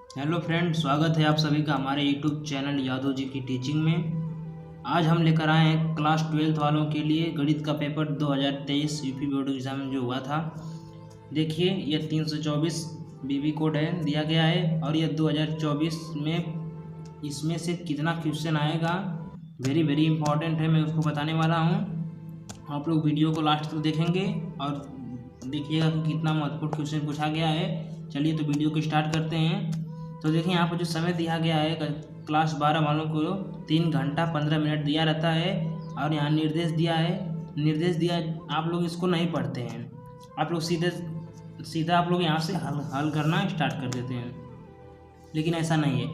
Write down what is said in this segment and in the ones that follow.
Hello friend, स्वागत है आप सभी का हमारे यूट्यूब चैनल यादव जी की टीचिंग में। आज हम लेकर आए हैं क्लास 12th वालों के लिए गणित का पेपर 2023 यूपी बोर्ड एग्जाम में जो हुआ था। देखिए, यह 324 बीबी कोड है दिया गया है और यह 2024 में इसमें से कितना क्वेश्चन आएगा वेरी वेरी इंपॉर्टेंट है, मैं उसको बताने वाला हूँ। आप लोग वीडियो को लास्ट तक देखेंगे और देखिएगा कि कितना महत्वपूर्ण क्वेश्चन पूछा गया है। चलिए तो वीडियो को स्टार्ट करते हैं। तो देखिए, यहाँ पर जो समय दिया गया है क्लास 12 वालों को 3 घंटा 15 मिनट दिया रहता है और यहाँ निर्देश दिया आप लोग इसको नहीं पढ़ते हैं, आप लोग सीधा आप लोग यहाँ से हल करना स्टार्ट कर देते हैं। लेकिन ऐसा नहीं है,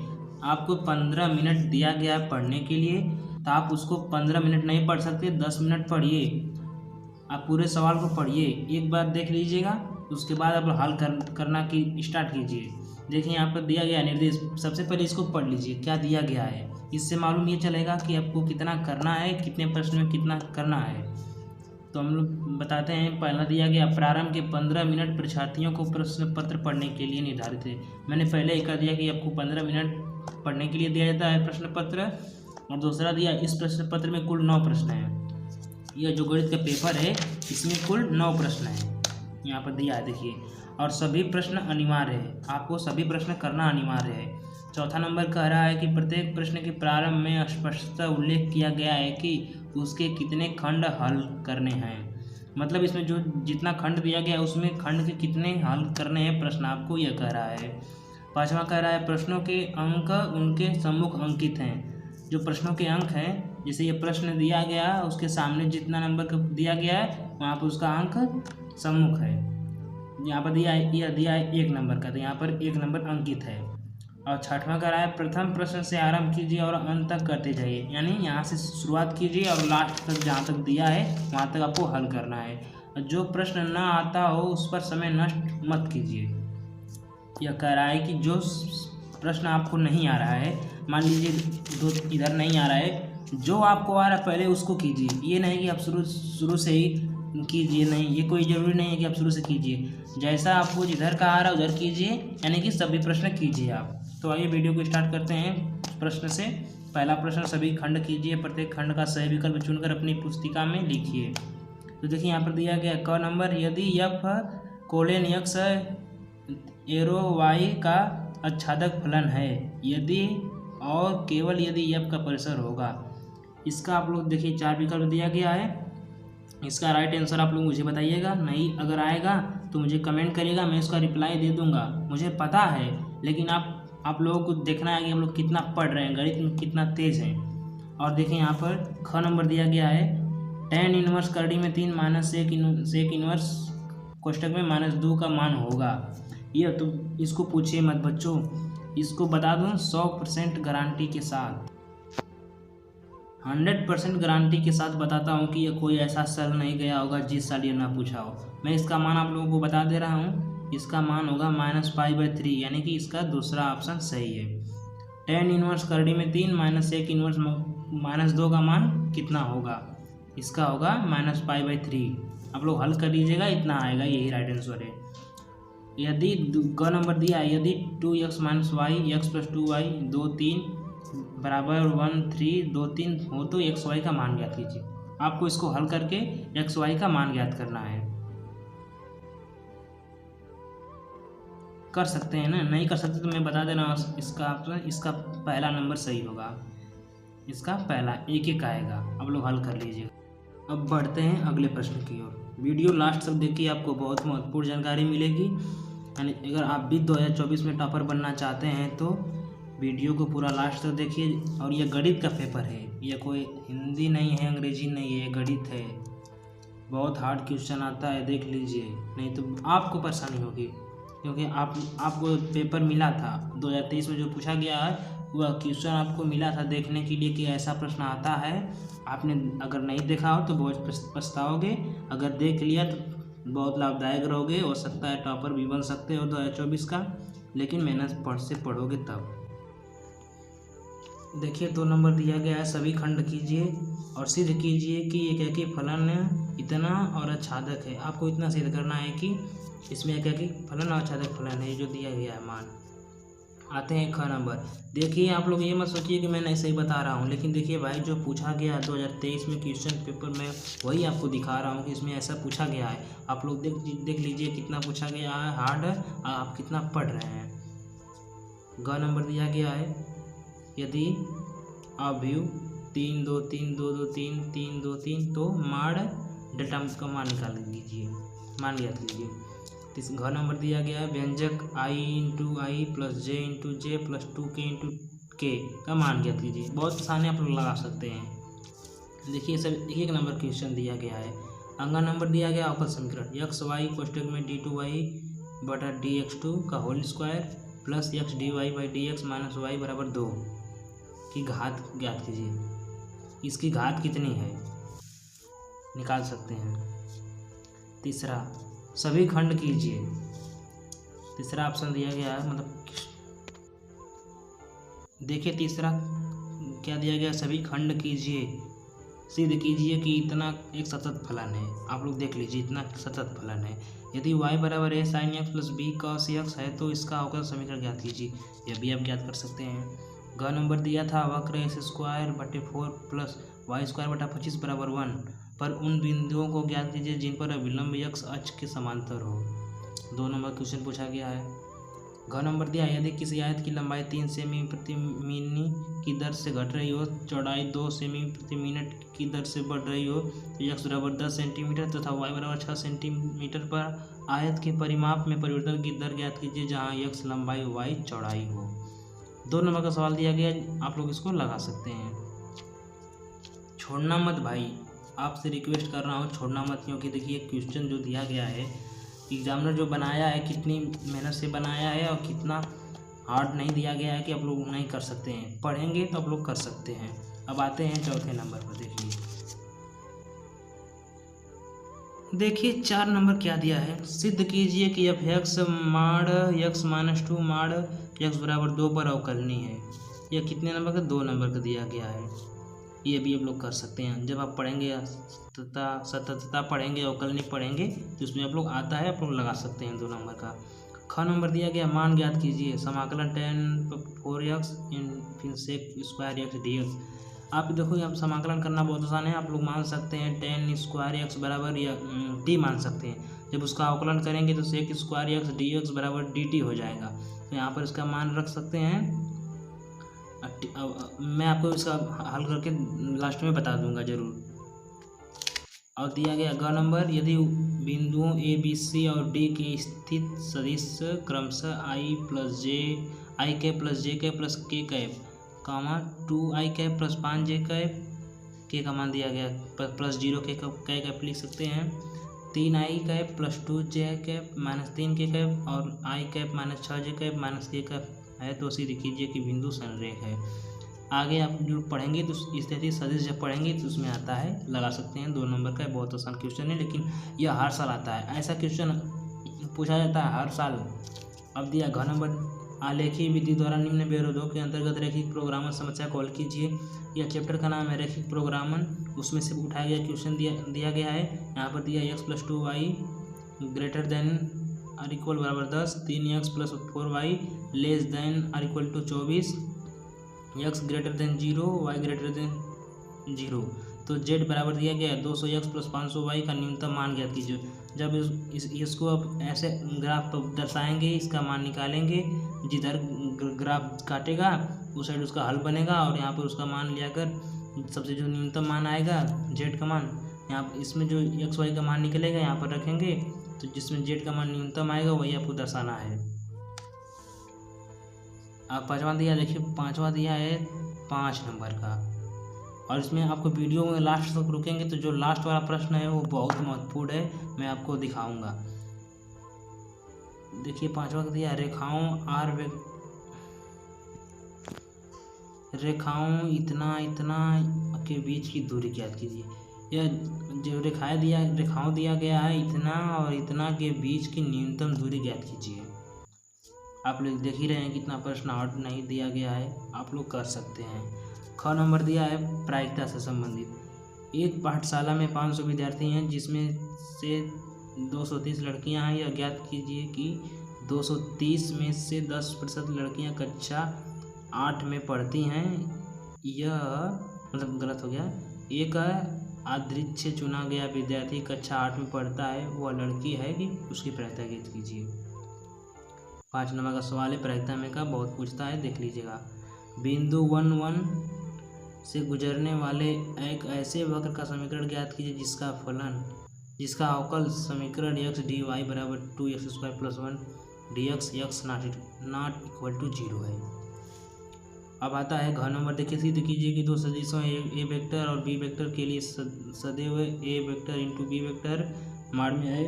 आपको 15 मिनट दिया गया है पढ़ने के लिए, तो आप उसको 15 मिनट नहीं पढ़ सकते, 10 मिनट पढ़िए। आप पूरे सवाल को पढ़िए, एक बार देख लीजिएगा, उसके बाद आप हल करना की स्टार्ट कीजिए। देखिए, यहाँ पर दिया गया निर्देश, सबसे पहले इसको पढ़ लीजिए क्या दिया गया है। इससे मालूम ये चलेगा कि आपको कितना करना है, कितने प्रश्न में कितना करना है। तो हम लोग बताते हैं। पहला दिया गया, प्रारंभ के 15 मिनट परीक्षार्थियों को प्रश्न पत्र पढ़ने के लिए निर्धारित है। मैंने पहले ही कह दिया कि आपको 15 मिनट पढ़ने के लिए दिया जाता है प्रश्न पत्र। और दूसरा दिया, इस प्रश्न पत्र में कुल 9 प्रश्न हैं। यह जो गणित का पेपर है इसमें कुल 9 प्रश्न हैं, यहाँ पर दिया है देखिए। और सभी प्रश्न अनिवार्य है, आपको सभी प्रश्न करना अनिवार्य है। चौथा नंबर कह रहा है कि प्रत्येक प्रश्न के प्रारंभ में स्पष्टतः उल्लेख किया गया है कि उसके कितने खंड हल करने हैं। मतलब इसमें जो जितना खंड दिया गया है उसमें खंड के कितने हल करने हैं प्रश्न, आपको यह कह रहा है। पांचवा कह रहा है, प्रश्नों के अंक उनके सम्मुख अंकित हैं। जो प्रश्नों के अंक हैं, जैसे ये प्रश्न दिया गया उसके सामने जितना नंबर का दिया गया है वहाँ पर उसका अंक सम्मुख है। यहाँ पर दिया है, यह दिया है 1 नंबर का, तो यहाँ पर 1 नंबर अंकित है। और छठवां का रहा है, प्रथम प्रश्न से आरंभ कीजिए और अंत तक करते जाइए। यानी यहाँ से शुरुआत कीजिए और लास्ट तक जहाँ तक दिया है वहाँ तक आपको हल करना है। जो प्रश्न न आता हो उस पर समय नष्ट मत कीजिए। यह कह रहा है कि जो प्रश्न आपको नहीं आ रहा है, मान लीजिए दो इधर नहीं आ रहा है, जो आपको आ रहा है पहले उसको कीजिए। ये नहीं कि आप शुरू से ही कीजिए, नहीं, ये कोई ज़रूरी नहीं है कि आप शुरू से कीजिए। जैसा आपको जिधर का आ रहा है उधर कीजिए, यानी कि सभी प्रश्न कीजिए आप। तो आइए वीडियो को स्टार्ट करते हैं प्रश्न से। पहला प्रश्न, सभी खंड कीजिए, प्रत्येक खंड का सही विकल्प चुनकर अपनी पुस्तिका में लिखिए। तो देखिए, यहाँ पर दिया गया क नंबर, यदि F colon x arrow y का आच्छादक फलन है, यदि और केवल यदि f का परिसर होगा। इसका आप लोग देखिए 4 विकल्प दिया गया है। इसका राइट आंसर आप लोग मुझे बताइएगा। नहीं अगर आएगा तो मुझे कमेंट करिएगा, मैं उसका रिप्लाई दे दूंगा। मुझे पता है, लेकिन आप लोगों को देखना है कि हम लोग कितना पढ़ रहे हैं, गणित में कितना तेज हैं। और देखिए, यहाँ पर ख नंबर दिया गया है, tan इनवर्स करड़ी में 3 माइनस सेक इनवर्स कोष्टक में -2 का मान होगा। ये तो इसको पूछिए मत बच्चों, इसको बता दूँ 100% गारंटी के साथ, 100% गारंटी के साथ बताता हूँ कि यह कोई ऐसा साल नहीं गया होगा जिस साल ये ना पूछा हो। मैं इसका मान आप लोगों को बता दे रहा हूँ, इसका मान होगा -π/3, यानी कि इसका दूसरा ऑप्शन सही है। tan इनवर्स करड़ी में 3 माइनस सेक इनवर्स -2 का मान कितना होगा, इसका होगा -π/3। आप लोग हल कर लीजिएगा, इतना आएगा, यही राइट आंसर है। यदि ग नंबर दिया है, यदि 2x - y x + 2y 2 3 बराबर 1 3 2 3 हो तो एक्स वाई का मान ज्ञात कीजिए। आपको इसको हल करके एक्स वाई का मान ज्ञात करना है। कर सकते हैं ना, नहीं कर सकते तो मैं बता दे रहा हूँ, इसका पहला नंबर सही होगा, इसका पहला 1 आएगा। आप लोग हल कर लीजिएगा। अब बढ़ते हैं अगले प्रश्न की ओर। वीडियो लास्ट तक देखिए, आपको बहुत महत्वपूर्ण जानकारी मिलेगी। यानी अगर आप भी 2024 में टॉपर बनना चाहते हैं तो वीडियो को पूरा लास्ट तक देखिए। और यह गणित का पेपर है, यह कोई हिंदी नहीं है, अंग्रेजी नहीं है, गणित है। बहुत हार्ड क्वेश्चन आता है, देख लीजिए, नहीं तो आपको परेशानी होगी। क्योंकि आपको पेपर मिला था 2023 में, जो पूछा गया है वह क्वेश्चन आपको मिला था देखने के लिए कि ऐसा प्रश्न आता है। आपने अगर नहीं देखा हो तो बहुत पछताओगे, अगर देख लिया तो बहुत लाभदायक रहोगे। हो सकता है टॉपर भी बन सकते हो 2024 का, लेकिन मेहनत से पढ़ोगे तब। देखिए, 2 नंबर दिया गया है, सभी खंड कीजिए और सिद्ध कीजिए कि एकाकी फलन इतना और आच्छादक है। आपको इतना सिद्ध करना है कि इसमें एकाकी फलन और आच्छादक फलन है, जो दिया गया है मान। आते हैं ख नंबर। देखिए आप लोग ये मत सोचिए कि मैं ऐसे ही बता रहा हूँ, लेकिन देखिए भाई जो पूछा गया 2023 में क्वेश्चन पेपर में वही आपको दिखा रहा हूँ कि इसमें ऐसा पूछा गया है। आप लोग देख लीजिए कितना पूछा गया है हार्ड, आप कितना पढ़ रहे हैं। ग नंबर दिया गया है, यदि अव्यू 3 2 3 2 2 3 3 2 3 तो माड़ डेल्टा का मान निकाल लीजिए, मान ज्ञात कीजिए। इस घ नंबर दिया गया है, व्यंजक i into I plus J into J plus 2k into के का मान ज्ञात कीजिए। बहुत आसानी आप लोग लगा सकते हैं। देखिए सर एक नंबर क्वेश्चन दिया गया है। अंगा नंबर दिया गया अवकल समीकरण एक्स वाई कोष्टक में d2y बटा dx2 का whole square plus x dy by dx minus y बराबर 2 की घात ज्ञात कीजिए। इसकी घात कितनी है निकाल सकते हैं। तीसरा सभी खंड कीजिए। तीसरा ऑप्शन दिया गया है, मतलब देखिए तीसरा क्या दिया गया, सभी खंड कीजिए, सिद्ध कीजिए कि इतना एक सतत फलन है। आप लोग देख लीजिए इतना सतत फलन है। यदि y बराबर a sin x plus b cos x है तो इसका अवकल समीकरण ज्ञात कीजिए। यह भी आप ज्ञात कर सकते हैं। घ नंबर दिया था वक्र एक्स स्क्वायर बटे 4 प्लस वाई स्क्वायर बटा 25 बराबर 1 पर उन बिंदुओं को ज्ञात कीजिए जिन पर अभिलंब x अक्ष के समांतर हो। 2 नंबर क्वेश्चन पूछा गया है। घ नंबर दिया यदि किसी आयत की लंबाई 3 सेमी प्रति मिनट की दर से घट रही हो, चौड़ाई 2 सेमी प्रति मिनट की दर से बढ़ रही हो तो x बराबर 10 सेंटीमीटर तथा y बराबर 6 सेंटीमीटर पर आयत के परिमाप में परिवर्तन की दर ज्ञात कीजिए जहाँ x लंबाई y चौड़ाई हो। 2 नंबर का सवाल दिया गया, आप लोग इसको लगा सकते हैं। छोड़ना मत भाई, आपसे रिक्वेस्ट कर रहा हूँ छोड़ना मत, क्योंकि देखिए क्वेश्चन जो दिया गया है एग्जामिनर जो बनाया है कितनी मेहनत से बनाया है और कितना हार्ड नहीं दिया गया है कि आप लोग नहीं कर सकते हैं। पढ़ेंगे तो आप लोग कर सकते हैं। अब आते हैं चौथे नंबर पर। देखिए 4 नंबर क्या दिया है, सिद्ध कीजिए कि एफ एक्स माड़ एक्स माइनस 2 माड़ एक्स बराबर 2 पर अवकलनीय है। यह कितने नंबर का, 2 नंबर का दिया गया है। ये भी आप लोग कर सकते हैं। जब आप पढ़ेंगे सततता पढ़ेंगे अवकलनीय पढ़ेंगे तो उसमें आप लोग आता है, आप लोग लगा सकते हैं 2 नंबर का। ख नंबर दिया गया मान ज्ञात कीजिए, समाकलन tan 4x फिर sec square x d x. आप देखो यहाँ समाकलन करना बहुत आसान है। आप लोग मान सकते हैं tan स्क्वायर एक्स बराबर या डी मान सकते हैं। जब उसका अवकलन करेंगे तो sec square x d x बराबर डी टी हो जाएगा। तो यहाँ पर इसका मान रख सकते हैं। मैं आपको इसका हल करके लास्ट में बता दूंगा ज़रूर। और दिया गया ग नंबर, यदि बिंदुओं ए बी सी और डी की स्थित सदिश क्रमशः आई प्लस जे आई कैप प्लस जे कैप प्लस के कैप कामा 2i cap plus 5j cap के का मान दिया गया प्लस 0 के कैप लिख सकते हैं। 3i cap plus 2j cap minus 3k cap और i cap minus 6j cap minus k cap है तो सिद्ध कीजिए कि बिंदु संरेख है। आगे आप जो पढ़ेंगे तो स्थिति सदिश जब पढ़ेंगे तो उसमें आता है, लगा सकते हैं। 2 नंबर का बहुत आसान क्वेश्चन है, लेकिन यह हर साल आता है। ऐसा क्वेश्चन पूछा जाता है हर साल। अब दिया घ नंबर, आलेखीय विधि द्वारा निम्न विरोधों के अंतर्गत रैखिक प्रोग्रामन समस्या को हल कीजिए। यह चैप्टर का नाम है रैखिक प्रोग्रामन, उसमें से उठाया गया क्वेश्चन दिया गया है। यहाँ पर दिया x plus 2y greater than और इक्वल बराबर 10, 3x plus 4y less than और equal to 24, x greater than 0 y greater than 0। तो z बराबर दिया गया है 200x प्लस 500y का न्यूनतम मान ज्ञात कीजिए। जब इसको अब ऐसे ग्राफ पर दर्शाएंगे, इसका मान निकालेंगे, जिधर ग्राफ काटेगा उस साइड उसका हल बनेगा और यहाँ पर उसका मान लिया कर सबसे जो न्यूनतम मान आएगा z का मान, यहाँ इसमें जो x y का मान निकलेगा यहाँ पर रखेंगे, तो जिसमें z का मान न्यूनतम आएगा वही आपको दर्शाना है। अब पाँचवा दिया, देखिए पाँचवा दिया है 5 नंबर का, और इसमें आपको वीडियो में लास्ट तक रुकेंगे तो जो लास्ट वाला प्रश्न है वो बहुत महत्वपूर्ण है, मैं आपको दिखाऊंगा। देखिए 5वां दिया, रेखाओं इतना के बीच की दूरी ज्ञात कीजिए। यह जो रेखाओं दिया गया है इतना और इतना के बीच की न्यूनतम दूरी ज्ञात कीजिए। आप लोग देख ही रहे हैं कितना प्रश्न हार्ड नहीं दिया गया है, आप लोग कर सकते हैं। ख नंबर दिया है प्रायिकता से संबंधित। एक पाठशाला में 500 विद्यार्थी हैं जिसमें से 230 लड़कियां हैं। यह ज्ञात कीजिए कि 230 में से 10% लड़कियां कक्षा 8 में पढ़ती हैं। यह मतलब गलत हो गया। एक यादृच्छिक से चुना गया विद्यार्थी कक्षा 8 में पढ़ता है, वह लड़की है कि उसकी प्रायिकता ज्ञात कीजिए। 5 नंबर का सवाल है, प्रायिकता में का बहुत पूछता है, देख लीजिएगा। बिंदु 1 से गुजरने वाले एक ऐसे वक्र का समीकरण ज्ञात कीजिए जिसका अवकल समीकरण x dy बराबर 2x² + 1 dx x not equal to 0 है। अब आता है घ नंबर। देखिए, सिद्ध कीजिए कि दो सदिशों ए वेक्टर और बी वेक्टर के लिए सदैव ए वेक्टर इंटू बी वेक्टर माड में है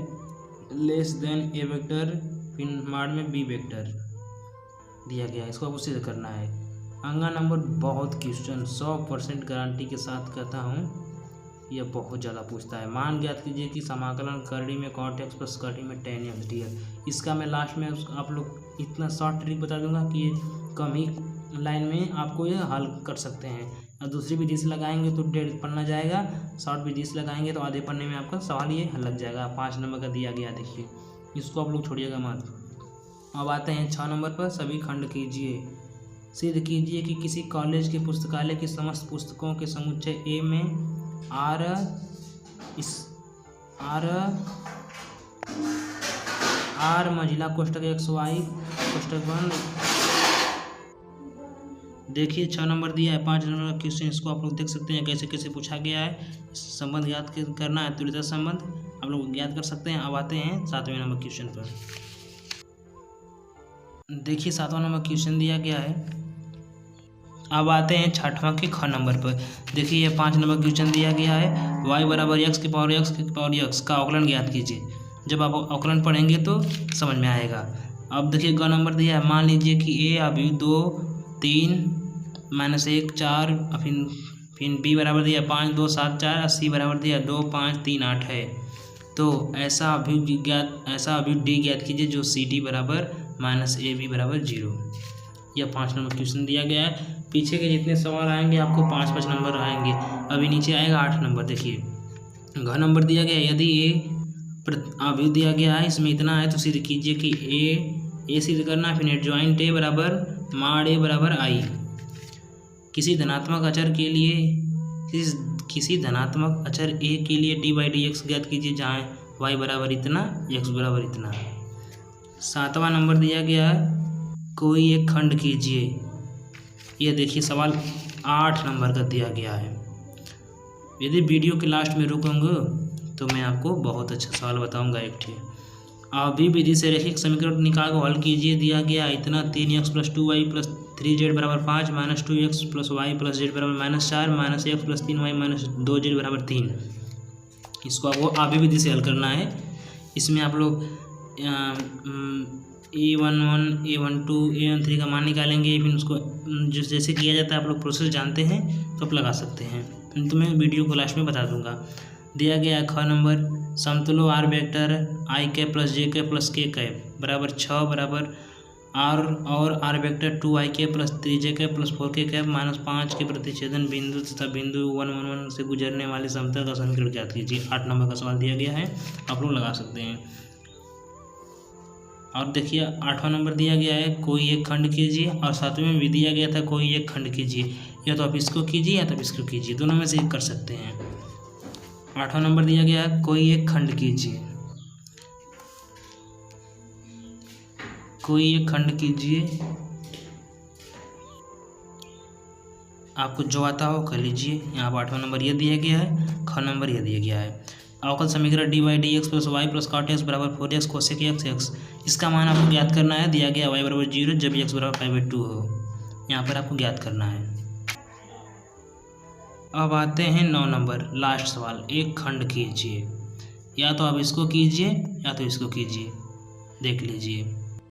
लेस देन ए वेक्टर माड में बी वेक्टर दिया गया है। इसको आपको सिद्ध करना है। अंगा नंबर बहुत क्वेश्चन 100% गारंटी के साथ कहता हूँ, यह बहुत ज़्यादा पूछता है। मान ज्ञात कीजिए कि समाकलन करड़ी में cot x प्लस करड़ी में tan x dx। इसका मैं लास्ट में आप लोग इतना शॉर्ट ट्रिक बता दूंगा कि ये कम ही लाइन में आपको ये हल कर सकते हैं। और दूसरी विधि से लगाएंगे तो 1.5 पन्ना जाएगा, शॉर्ट विधि से लगाएंगे तो आधे पन्ने में आपका सवाल ये हल लग जाएगा। 5 नंबर का दिया गया, देखिए इसको आप लोग छोड़िएगा मत। अब आते हैं 6 नंबर पर। सभी खंड कीजिए। सिद्ध कीजिए कि किसी कॉलेज के पुस्तकालय की समस्त पुस्तकों के समुच्चय ए में आर मंजिला कोष्ठक XY कोष्ठक बंद। देखिए 6 नंबर दिया है। 5 नंबर का क्वेश्चन, इसको आप लोग देख सकते हैं कैसे कैसे पूछा गया है। संबंध ज्ञात करना है, तुल्यता संबंध आप लोग ज्ञात कर सकते हैं। अब आते हैं 7वें नंबर क्वेश्चन पर। देखिए 7वां नंबर क्वेश्चन दिया गया है। अब आते हैं 6वां के ख नंबर पर। देखिए ये 5 नंबर क्वेश्चन दिया गया है। y बराबर x की पावर x का अवकलन ज्ञात कीजिए। जब आप अवकलन पढ़ेंगे तो समझ में आएगा। अब देखिए ग नंबर दिया है। मान लीजिए कि a अभी 2 3 -1 4 फिर b बराबर दिया 5 2 7 4 और c बराबर दिया 2 5 3 8 है। तो ऐसा अभी d ज्ञात कीजिए जो ct बराबर -ab बराबर 0। यह 5 नंबर क्वेश्चन दिया गया है। पीछे के जितने सवाल आएंगे आपको 5-5 नंबर आएंगे। अभी नीचे आएगा 8 नंबर। देखिए घ नंबर दिया गया है। यदि अभी दिया गया है इसमें इतना है तो सिद्ध कीजिए कि ए सिद्ध करना है। फिर एडजॉइंट a बराबर माड a बराबर i। किसी धनात्मक अचर a के लिए d/dx ज्ञात कीजिए जहाँ y बराबर इतना x बराबर इतना। 7वां नंबर दिया गया है। कोई एक खंड कीजिए। यह देखिए सवाल 8 नंबर का दिया गया है। यदि वीडियो के लास्ट में रुकूंगा तो मैं आपको बहुत अच्छा सवाल बताऊंगा एक ठीक। अभी विधि से रैखिक समीकरण निकाल को हल कीजिए। दिया गया इतना 3x + 2y + 3z बराबर 5 -2x + y + z बराबर -4 -x + 3y - 2z बराबर 3। इसको आपको अभी विधि से हल करना है। इसमें आप लोग a11 a12 a13 का मान निकालेंगे। फिर उसको जैसे किया जाता है आप लोग प्रोसेस जानते हैं तो आप लगा सकते हैं। तो मैं वीडियो को लास्ट में बता दूंगा। दिया गया ख नंबर। समतुल्य r vector i cap + j cap + k cap बराबर 6 बराबर आर और r vector 2i cap + 3j cap + 4k cap -5 के प्रतिच्छेदन बिंदु तथा बिंदु 1 1 1 से गुजरने वाले समतल का समीकरण ज्ञात कीजिए। 8 नंबर का सवाल दिया गया है, आप लोग लगा सकते हैं। और देखिए 8वां नंबर दिया गया है। कोई एक खंड कीजिए। और 7वें में भी दिया गया था कोई एक खंड कीजिए। या तो आप इसको कीजिए या तो इसको कीजिए, दोनों में से एक कर सकते हैं। 8वां नंबर दिया गया है। कोई एक खंड कीजिए। कोई एक खंड कीजिए। आपको जो आता हो कर लीजिए। यहाँ पर 8वां नंबर यह दिया गया है। ख नंबर यह दिया गया है। अवकल समीकरण d/dx + y + cot x बराबर 4x cosec x। इसका मान आपको ज्ञात करना है। दिया गया y बराबर 0 जब x बराबर π/2 हो। यहाँ पर आपको ज्ञात करना है। अब आते हैं 9 नंबर लास्ट सवाल। एक खंड कीजिए। या तो आप इसको कीजिए या तो इसको कीजिए, देख लीजिए।